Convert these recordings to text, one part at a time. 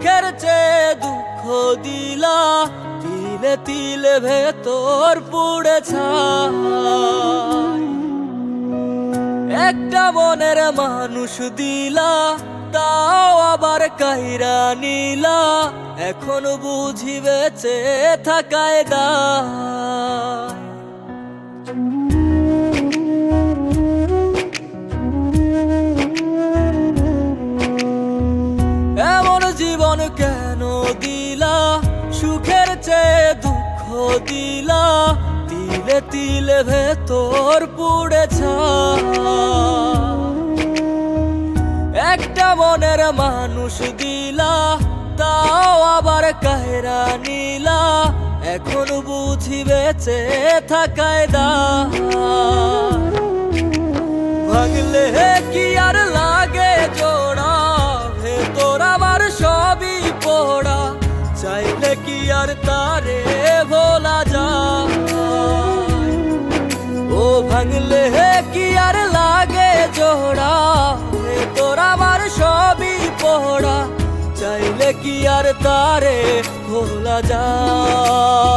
সুখের চেয়ে দুঃখ দিলা, তিলে তিলে ভেতর পুড়ে ছাই। একটা মনের মানুষ দিলা, তাও আবার কাইরা নিলা, এখন বুঝি বেঁচে থাকায় দায়। এমন জীবন কেন দিলা, সুখের চেয়ে দুঃখ দিলা, তিলে তিলে ভেতর পুড়ে ছাই। একটা মনের মানুষ দিলা, তাও আবার কাহেরা নিলা, এখন বুঝি বেঁচে থাকায় দায়। ভাঙলে কি আর লাগে জোড়া, ভেতর আমার সবই পোড়া, চাইলে কি আর তারে ভোলা যায়। ও ভাঙলে কি আর লাগে জোড়া, ভেতর আমার সবই পোড়া, চাইলে কি আর তারে ভোলা যায়।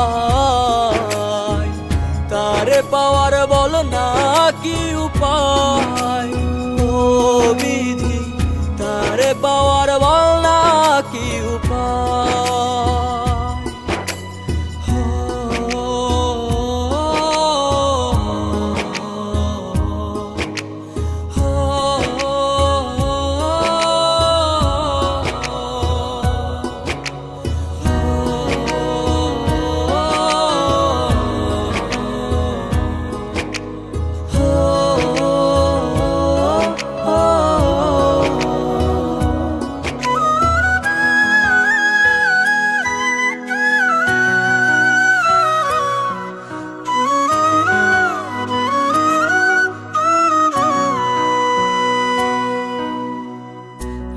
তারে পাওয়ার বল না কি উপায়, ও বিধি তারে পাওয়ার বল না কি উপায়।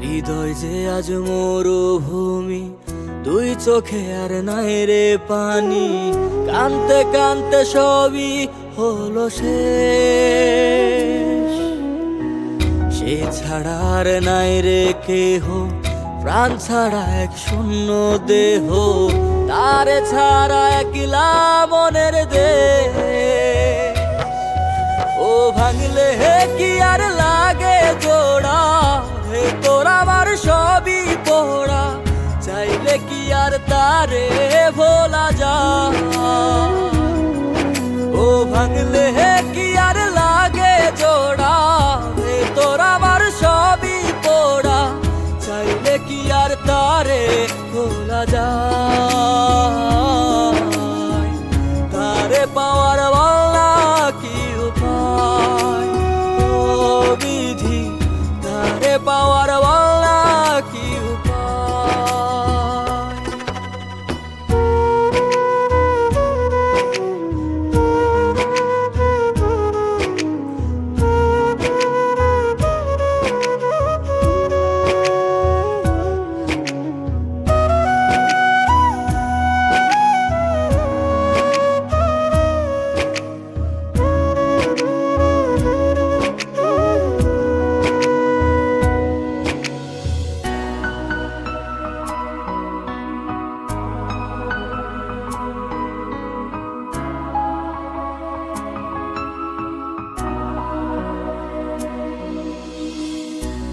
হৃদয় যে আজ মরুভূমি, দুই চোখে আর নাই রে পানি, কানতে কানতে সবই হলো শেষ। সে ছাড়া আর নাই রে কেহ, প্রাণ ছাড়া এক শূন্য দেহ, তারে ছাড়া একলা মনের দেহ। ও ভাঙলে কি আর লাগে জোড়া, ভেতর আমার সবই পোড়া, চাইলে কি আর তারে ভোলা যায়। ও ভাঙলে কি আর লাগে জোড়া, ভেতর আমার সবই পোড়া, চাইলে কি আর তারে ভোলা যায়। তারে পাওয়ার বলা কি উপায়, ও বিধি তারে পাওয়ার বলা কি উপায়।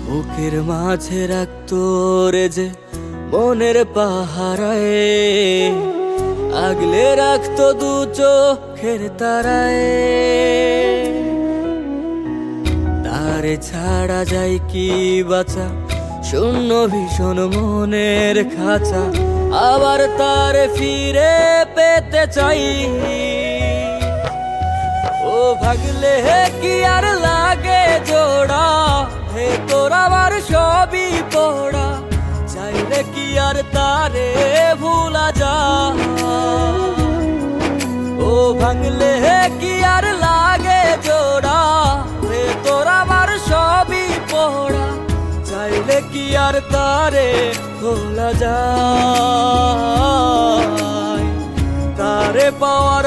বুকের মাঝে রাখতো রে যে মনের পাহারায়, আগলে রাখতো দু চোখের তারায়। তারে ছাড়া যায় কি বাঁচা, শূন্য ভীষণ মনের খাঁচা, আবার তারে ফিরে পেতে চাই। ও ভাগলে কি আর লাগে জোড়া, ভেতর আমার সবই পোড়া, চাইলে কি আর তারে ভুলা যায়। ও ভাঙলে কি আর লাগে জোড়া, ভেতর আমার সবই পোড়া, চাইলে কি আর তারে ভোলা যায়। তারে পাওয়া